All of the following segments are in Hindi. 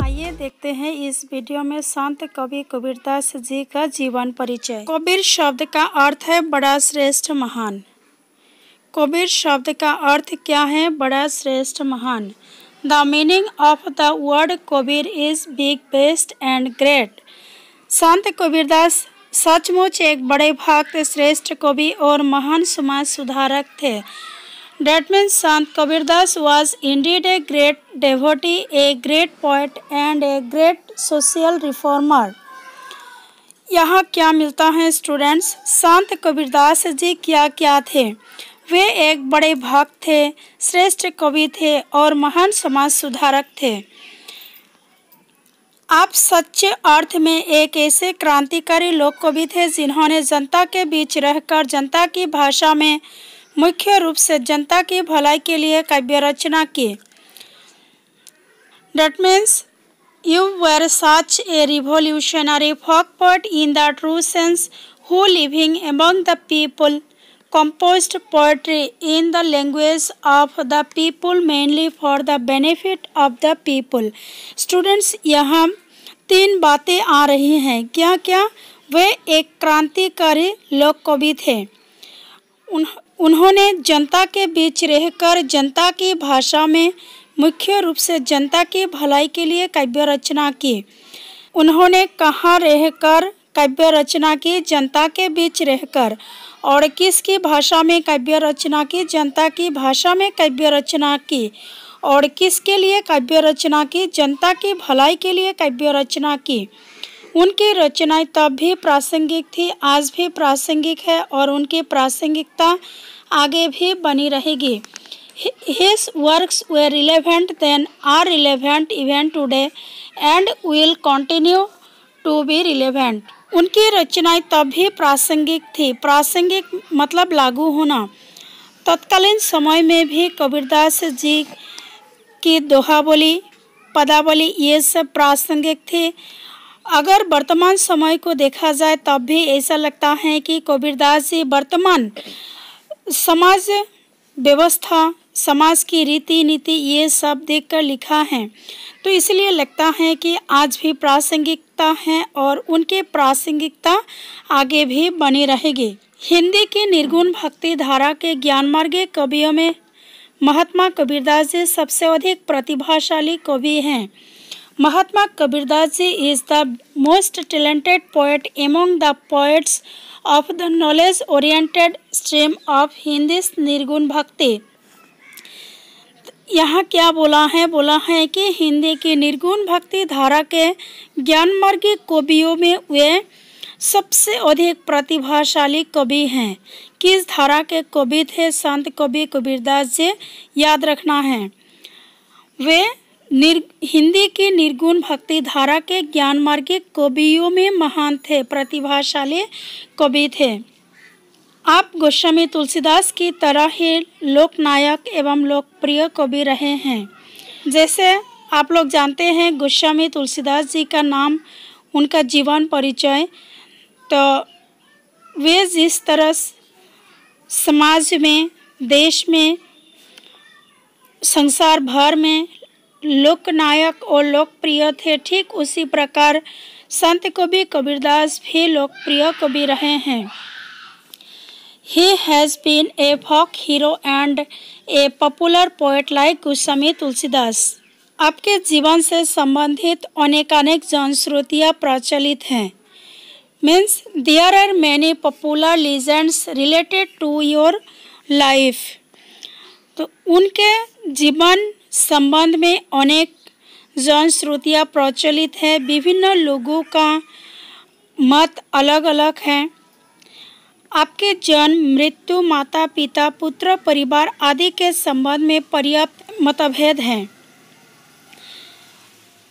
आइए देखते हैं इस वीडियो में संत कवि कबीरदास जी का जीवन परिचय। कबीर शब्द का अर्थ है बड़ा, श्रेष्ठ, महान। कबीर शब्द का अर्थ क्या है? बड़ा, श्रेष्ठ, महान। The meaning of the word Kabir is big, best and great. संत कबीरदास सचमुच एक बड़े भक्त, श्रेष्ठ कवि और महान समाज सुधारक थे। That means Sant Kabirdas was indeed a great devotee, a great poet and a great social reformer। यहाँ क्या मिलता है स्टूडेंट्स? संत कबीरदास जी क्या थे? वे एक बड़े भक्त थे, श्रेष्ठ कवि थे और महान समाज सुधारक थे। आप सच्चे अर्थ में एक ऐसे क्रांतिकारी लोक कवि थे जिन्होंने जनता के बीच रहकर जनता की भाषा में मुख्य रूप से जनता की भलाई के लिए काव्य रचना की। That means you were such a revolutionary folk poet in the true sense, who living among the people composed poetry in the language of the people, mainly for the benefit of the people। Students, यहाँ तीन बातें आ रही हैं। क्या क्या? वे एक क्रांतिकारी लोक कवि थे। उन्होंने जनता के बीच रहकर जनता की भाषा में मुख्य रूप से जनता की भलाई के लिए काव्य रचना की। उन्होंने कहाँ रहकर काव्य रचना की? जनता के बीच रहकर। और किसकी भाषा में काव्य रचना की? जनता की भाषा में काव्य रचना की। और किसके लिए काव्य रचना की? जनता की भलाई के लिए काव्य रचना की। उनकी रचनाएं तब भी प्रासंगिक थी, आज भी प्रासंगिक है और उनकी प्रासंगिकता आगे भी बनी रहेगी। His works were relevant then, are relevant even today and will continue to be relevant। उनकी रचनाएं तब भी प्रासंगिक थी। प्रासंगिक मतलब लागू होना। तत्कालीन समय में भी कबीरदास जी की दोहाबोली, पदावली ये सब प्रासंगिक थे। अगर वर्तमान समय को देखा जाए तब भी ऐसा लगता है कि कबीरदास जी वर्तमान समाज व्यवस्था, समाज की रीति नीति ये सब देखकर लिखा है, तो इसलिए लगता है कि आज भी प्रासंगिकता है और उनकी प्रासंगिकता आगे भी बनी रहेगी। हिंदी की निर्गुण भक्ति धारा के ज्ञानमार्गी कवियों में महात्मा कबीरदास जी सबसे अधिक प्रतिभाशाली कवि हैं। Mahatma Kabirdas ji is the most talented poet among the poets of the knowledge oriented stream of Hindi निर्गुण भक्ति। यहाँ क्या बोला है? बोला है कि हिंदी की निर्गुण भक्ति धारा के ज्ञानमार्गी कवियों में वे सबसे अधिक प्रतिभाशाली कवि हैं। किस धारा के कवि थे संत कवि कबीरदास जी? याद रखना है, वे हिंदी की निर्गुण भक्ति धारा के ज्ञानमार्गी कवियों में महान थे, प्रतिभाशाली कवि थे। आप गोस्वामी तुलसीदास की तरह ही लोकनायक एवं लोकप्रिय कवि रहे हैं। जैसे आप लोग जानते हैं गोस्वामी तुलसीदास जी का नाम, उनका जीवन परिचय, तो वे जिस तरह समाज में, देश में, संसार भर में लोकनायक और लोकप्रिय थे, ठीक उसी प्रकार संत कवि कबीरदास भी लोकप्रिय कवि रहे हैं। He has been a folk hero and a popular poet like Goswami Tulsidas. आपके जीवन से संबंधित अनेकानेक जनश्रुतियाँ प्रचलित हैं। Means there are many popular legends related to your life। तो उनके जीवन संबंध में अनेक जनश्रुतियाँ प्रचलित है। विभिन्न लोगों का मत अलग अलग है। आपके जन्म, मृत्यु, माता पिता, पुत्र, परिवार आदि के संबंध में पर्याप्त मतभेद हैं।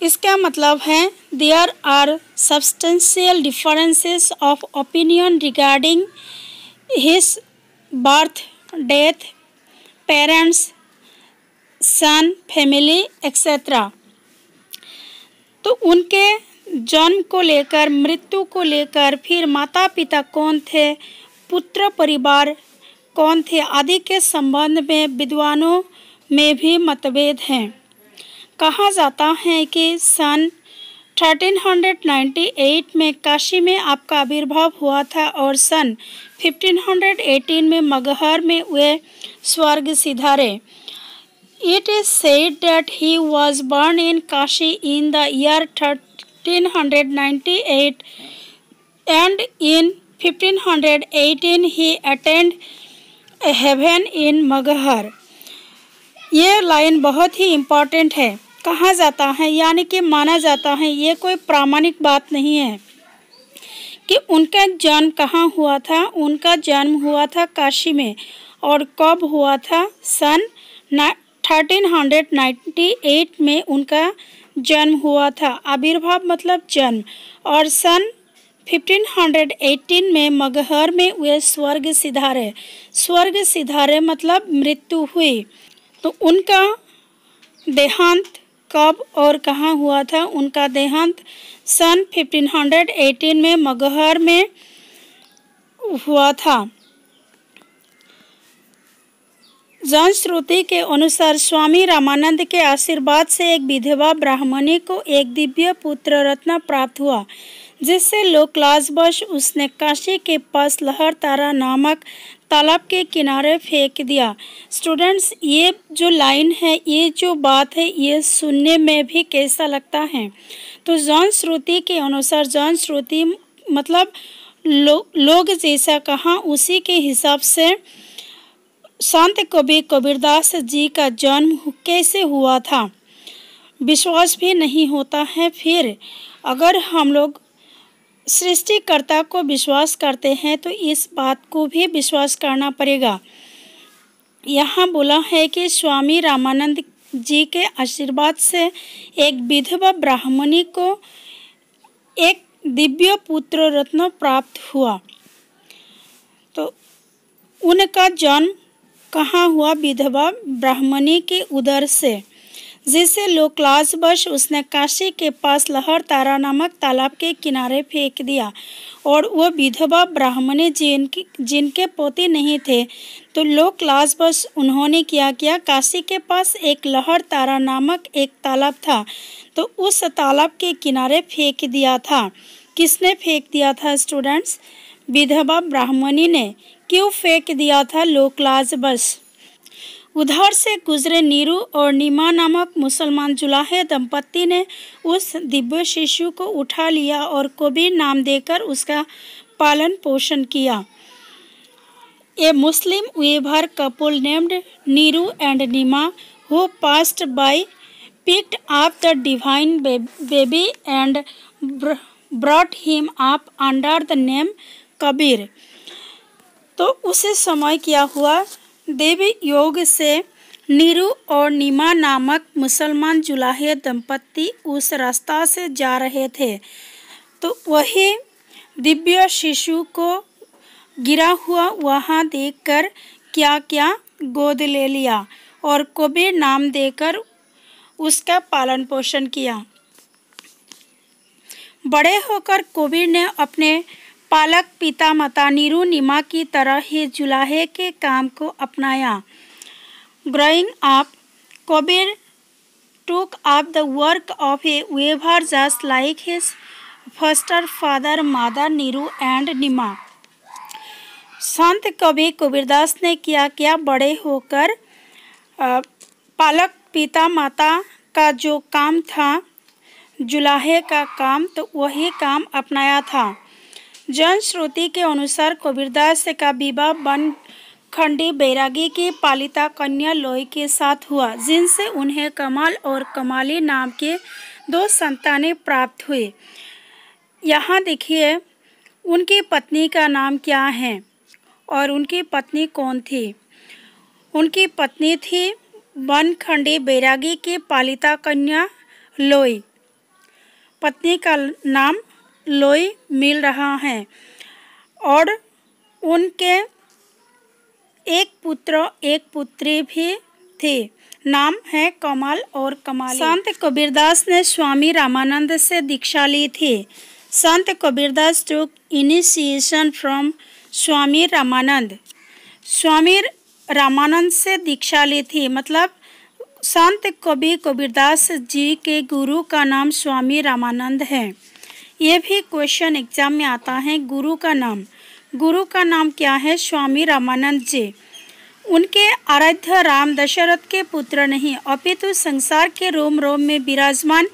इसका मतलब है there are substantial differences of opinion regarding his birth, death, parents, son, family etcetera. तो उनके जन्म को लेकर, मृत्यु को लेकर, फिर माता पिता कौन थे, पुत्र परिवार, कौन थे आदि के संबंध में विद्वानों में भी मतभेद हैं। कहा जाता है कि सन 1398 में काशी में आपका आविर्भाव हुआ था और सन 1518 में मगहर में वे स्वर्ग सिधारे। It is said that he was born in Kashi in the year 1398 and in 1518 he attained heaven in Maghar। ये लाइन बहुत ही इम्पॉर्टेंट है। कहा जाता है यानी कि माना जाता है, ये कोई प्रामाणिक बात नहीं है कि उनका जन्म कहाँ हुआ था। उनका जन्म हुआ था काशी में। और कब हुआ था? सन 1398 में उनका जन्म हुआ था। आविर्भाव मतलब जन्म। और सन 1518 में मगहर में वे स्वर्ग सिधारे। स्वर्ग सिधारे मतलब मृत्यु हुई। तो उनका देहांत कब और कहाँ हुआ था? उनका देहांत सन 1518 में मगहर में हुआ था। जनश्रुति के अनुसार स्वामी रामानंद के आशीर्वाद से एक विधवा ब्राह्मणी को एक दिव्य पुत्र रत्न प्राप्त हुआ, जिससे लोकलाजवश उसने काशी के पास लहर तारा नामक तालाब के किनारे फेंक दिया। स्टूडेंट्स, ये जो लाइन है, ये जो बात है, ये सुनने में भी कैसा लगता है? तो जनश्रुति के अनुसार, जनश्रुति मतलब लोग जैसा कहा उसी के हिसाब से संत कवि कबीरदास जी का जन्म कैसे हुआ था विश्वास भी नहीं होता है। फिर अगर हम लोग सृष्टिकर्ता को विश्वास करते हैं तो इस बात को भी विश्वास करना पड़ेगा। यहाँ बोला है कि स्वामी रामानंद जी के आशीर्वाद से एक विधवा ब्राह्मणी को एक दिव्य पुत्र रत्न प्राप्त हुआ। तो उनका जन्म कहाँ हुआ? विधवा ब्राह्मणी के उदर से, जिसे लोकलाजवश उसने काशी के पास लहर तारा नामक तालाब के किनारे फेंक दिया। और वह विधवा ब्राह्मणी जिनके पोते नहीं थे, तो लोकलाजवश उन्होंने क्या किया? काशी के पास एक लहर तारा नामक एक तालाब था, तो उस तालाब के किनारे फेंक दिया था। किसने फेंक दिया था स्टूडेंट्स? विधवा ब्राह्मणी ने। क्यों फेंक दिया था? लोकलाजवश। उधर से गुजरे नीरू और नीमा नामक मुसलमान जुलाहे दंपत्ति ने उस दिव्य शिशु को उठा लिया और कबीर नाम देकर उसका पालन पोषण किया। ए मुस्लिम weaver couple named Niru and Nima who passed by picked up the divine baby and brought him up under the name Kabir. तो उसी समय क्या हुआ? देवी योग से नीरू और नीमा नामक मुसलमान जुलाहे दंपत्ति उस रास्ता से जा रहे थे, तो वही दिव्य शिशु को गिरा हुआ वहाँ देखकर क्या क्या गोद ले लिया और कबीर नाम देकर उसका पालन पोषण किया। बड़े होकर कबीर ने अपने पालक पिता माता नीरू नीमा की तरह ही जुलाहे के काम को अपनाया। Growing up, Kabir took up the work of a weaver just like his foster father, mother Niru and Nima। संत कवि कबीरदास ने क्या किया? बड़े होकर पालक पिता माता का जो काम था, जुलाहे का काम, तो वही काम अपनाया था। जनश्रुति के अनुसार कबीरदास का विवाह बनखंडी बैरागी की पालिता कन्या लोई के साथ हुआ, जिनसे उन्हें कमाल और कमाली नाम के 2 संतानें प्राप्त हुई। यहाँ देखिए उनकी पत्नी का नाम क्या है और उनकी पत्नी कौन थी। उनकी पत्नी थी बनखंडी बैरागी की पालिता कन्या लोई। पत्नी का नाम लोई मिल रहा है और उनके एक पुत्र एक पुत्री भी थी, नाम है कमाल और कमाली। संत कबीरदास ने स्वामी रामानंद से दीक्षा ली थी। संत कबीरदास टुक इनिशिएशन फ्रॉम स्वामी रामानंद। स्वामी रामानंद से दीक्षा ली थी। मतलब संत कबीर कबीरदास जी के गुरु का नाम स्वामी रामानंद है। ये भी क्वेश्चन एग्जाम में आता है। गुरु का नाम क्या है? स्वामी रामानंद जी। उनके आराध्य राम दशरथ के पुत्र नहीं, अपितु संसार के रोम रोम में विराजमान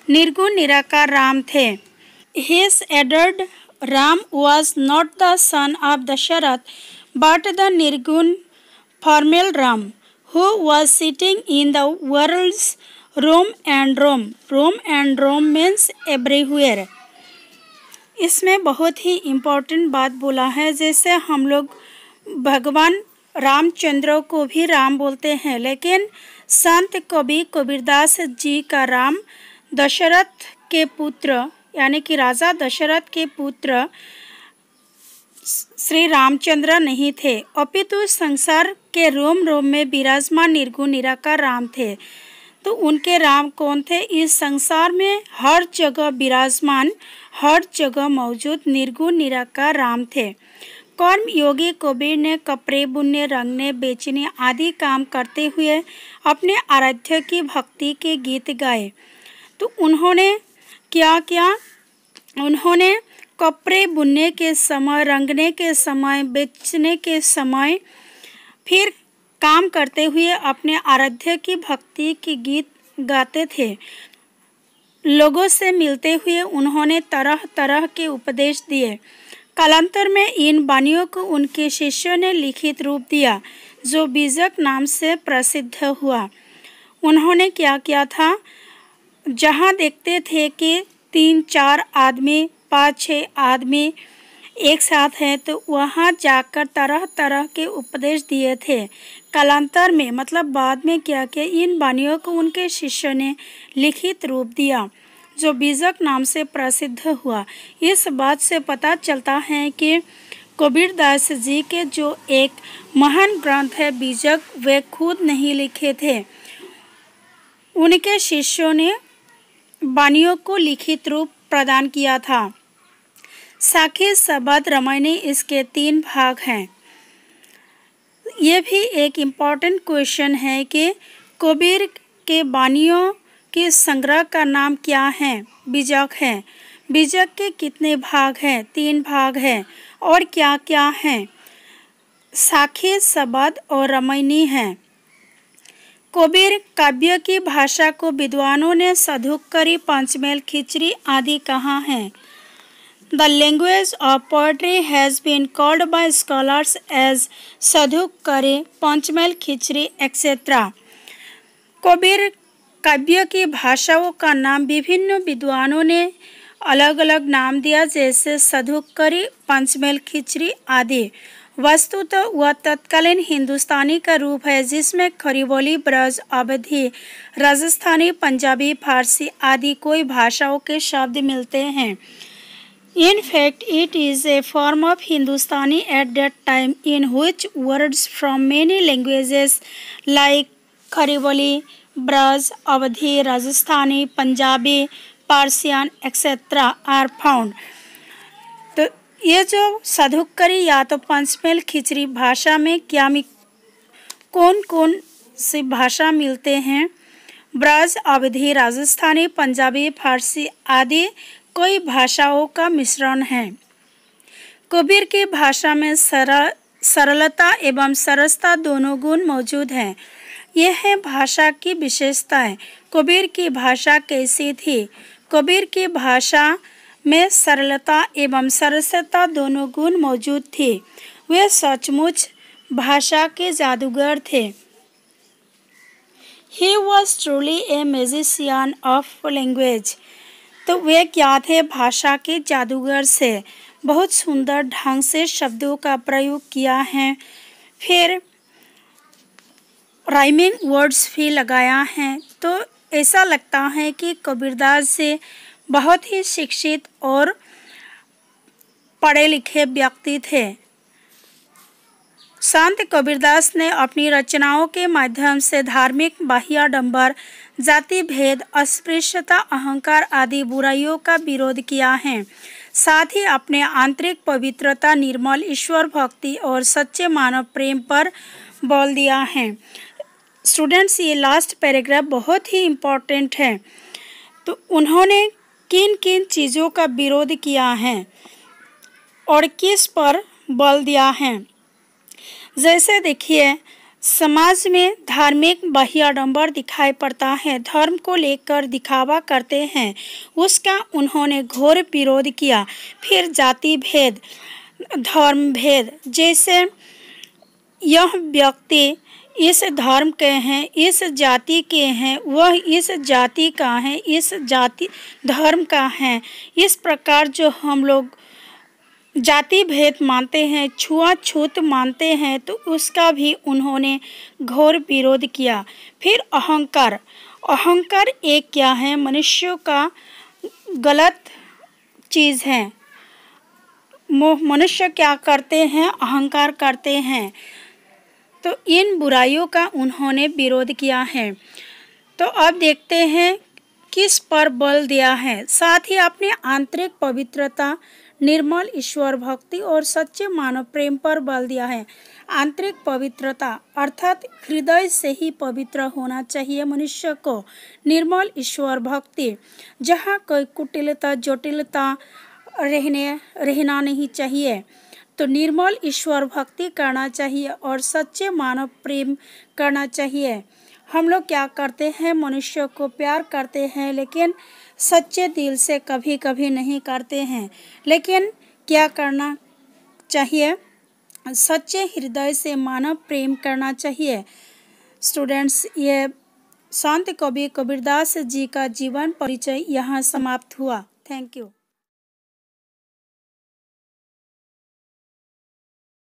निर्गुण निराकार राम थे। His adored Ram was not the son of Dasharatha, but the निर्गुण formal Ram, who was sitting in the world's Rome and Rome. Rome and Rome means everywhere. इसमें बहुत ही इम्पोर्टेंट बात बोला है। जैसे हम लोग भगवान रामचंद्र को भी राम बोलते हैं, लेकिन संत कबीर कबीरदास जी का राम दशरथ के पुत्र यानी कि राजा दशरथ के पुत्र श्री रामचंद्र नहीं थे, अपितु संसार के रोम रोम में विराजमान निर्गुण निराकार राम थे। तो उनके राम कौन थे? इस संसार में हर जगह विराजमान, हर जगह मौजूद निर्गुण निराकार राम थे। कर्म योगी कबीर ने कपड़े बुनने, रंगने, बेचने आदि काम करते हुए अपने आराध्य की भक्ति के गीत गाए। तो उन्होंने क्या किया? उन्होंने कपड़े बुनने के समय, रंगने के समय, बेचने के समय, फिर काम करते हुए अपने आराध्य की भक्ति के गीत गाते थे। लोगों से मिलते हुए उन्होंने तरह तरह के उपदेश दिए। कालांतर में इन वाणियों को उनके शिष्यों ने लिखित रूप दिया, जो बीजक नाम से प्रसिद्ध हुआ। उन्होंने क्या किया था? जहाँ देखते थे कि 3-4 आदमी, 5-6 आदमी एक साथ हैं, तो वहाँ जाकर तरह तरह के उपदेश दिए थे। कालांतर में मतलब बाद में क्या किया? इन वाणियों को उनके शिष्यों ने लिखित रूप दिया, जो बीजक नाम से प्रसिद्ध हुआ। इस बात से पता चलता है कि कबीरदास जी के जो एक महान ग्रंथ है बीजक, वे खुद नहीं लिखे थे, उनके शिष्यों ने वाणियों को लिखित रूप प्रदान किया था। साखी, शबद, रामायणी इसके 3 भाग हैं। ये भी एक इम्पॉर्टेंट क्वेश्चन है कि कबीर के वाणियों के संग्रह का नाम क्या है? बीजक है। बीजक के कितने भाग हैं? 3 भाग हैं। और क्या क्या हैं? साखी, शबद और रामायणी हैं। कबीर काव्य की भाषा को विद्वानों ने साधुकरी, पंचमेल, खिचड़ी आदि कहा है। The language of poetry has been called by scholars as साधुकरी, panchmel, khichdi etc. Kabir काव्य की भाषाओं का नाम विभिन्न विद्वानों ने अलग अलग नाम दिया, जैसे साधुकरी, पंचमेल, खिचड़ी आदि। वस्तुतः वह तत्कालीन हिंदुस्तानी का रूप है, जिसमें खरीबोली, ब्रज, अवधी, राजस्थानी, पंजाबी, फारसी आदि कोई भाषाओं के शब्द मिलते हैं। In fact, it is a form of Hindustani at that time in which words from many languages like Khariboli, Braj, Awadhi, Rajasthani, Punjabi, Persian etc. are found. तो ये जो साधुकरी या तो पंचमेल, खिचड़ी भाषा में कौन कौन सी भाषा मिलते हैं? ब्रज, अवधी, राजस्थानी, पंजाबी, फारसी आदि कई भाषाओं का मिश्रण है। कबीर की भाषा में सरलता एवं सरसता दोनों गुण मौजूद हैं। यह है भाषा की विशेषताएं। कबीर की भाषा कैसी थी? कबीर की भाषा में सरलता एवं सरसता दोनों गुण मौजूद थे। वे सचमुच भाषा के जादूगर थे। He was truly a magician of language. तो वे क्या थे? भाषा के जादूगर से। बहुत सुंदर ढंग से शब्दों का प्रयोग किया है, फिर राइमिंग वर्ड्स भी लगाया है। तो ऐसा लगता है कि कबीरदास जी बहुत ही शिक्षित और पढ़े लिखे व्यक्ति थे। संत कबीरदास ने अपनी रचनाओं के माध्यम से धार्मिक बाह्याडंबर, जाति भेद, अस्पृश्यता, अहंकार आदि बुराइयों का विरोध किया है। साथ ही अपने आंतरिक पवित्रता, निर्मल ईश्वर भक्ति और सच्चे मानव प्रेम पर बल दिया है। स्टूडेंट्स, ये लास्ट पैराग्राफ बहुत ही इम्पोर्टेंट है। तो उन्होंने किन किन चीज़ों का विरोध किया है और किस पर बल दिया है। जैसे देखिए, समाज में धार्मिक बाह्याडंबर दिखाई पड़ता है, धर्म को लेकर दिखावा करते हैं, उसका उन्होंने घोर विरोध किया। फिर जाति भेद, धर्म भेद, जैसे यह व्यक्ति इस धर्म के हैं, इस जाति के हैं, वह इस जाति का है, इस जाति धर्म का है, इस प्रकार जो हम लोग जाति भेद मानते हैं, छुआछूत मानते हैं, तो उसका भी उन्होंने घोर विरोध किया। फिर अहंकार, अहंकार एक क्या है, मनुष्यों का गलत चीज़ है। मनुष्य क्या करते हैं, अहंकार करते हैं, तो इन बुराइयों का उन्होंने विरोध किया है। तो अब देखते हैं किस पर बल दिया है। साथ ही अपने आंतरिक पवित्रता, निर्मल ईश्वर भक्ति और सच्चे मानव प्रेम पर बल दिया है। आंतरिक पवित्रता अर्थात हृदय से ही पवित्र होना चाहिए मनुष्य को। निर्मल ईश्वर भक्ति, जहाँ कोई कुटिलता जटिलता रहना नहीं चाहिए, तो निर्मल ईश्वर भक्ति करना चाहिए और सच्चे मानव प्रेम करना चाहिए। हम लोग क्या करते हैं, मनुष्य को प्यार करते हैं, लेकिन सच्चे दिल से कभी कभी नहीं करते हैं। लेकिन क्या करना चाहिए, सच्चे हृदय से मानव प्रेम करना चाहिए। स्टूडेंट्स, ये संत कवि कबीरदास जी का जीवन परिचय यहाँ समाप्त हुआ। Thank you.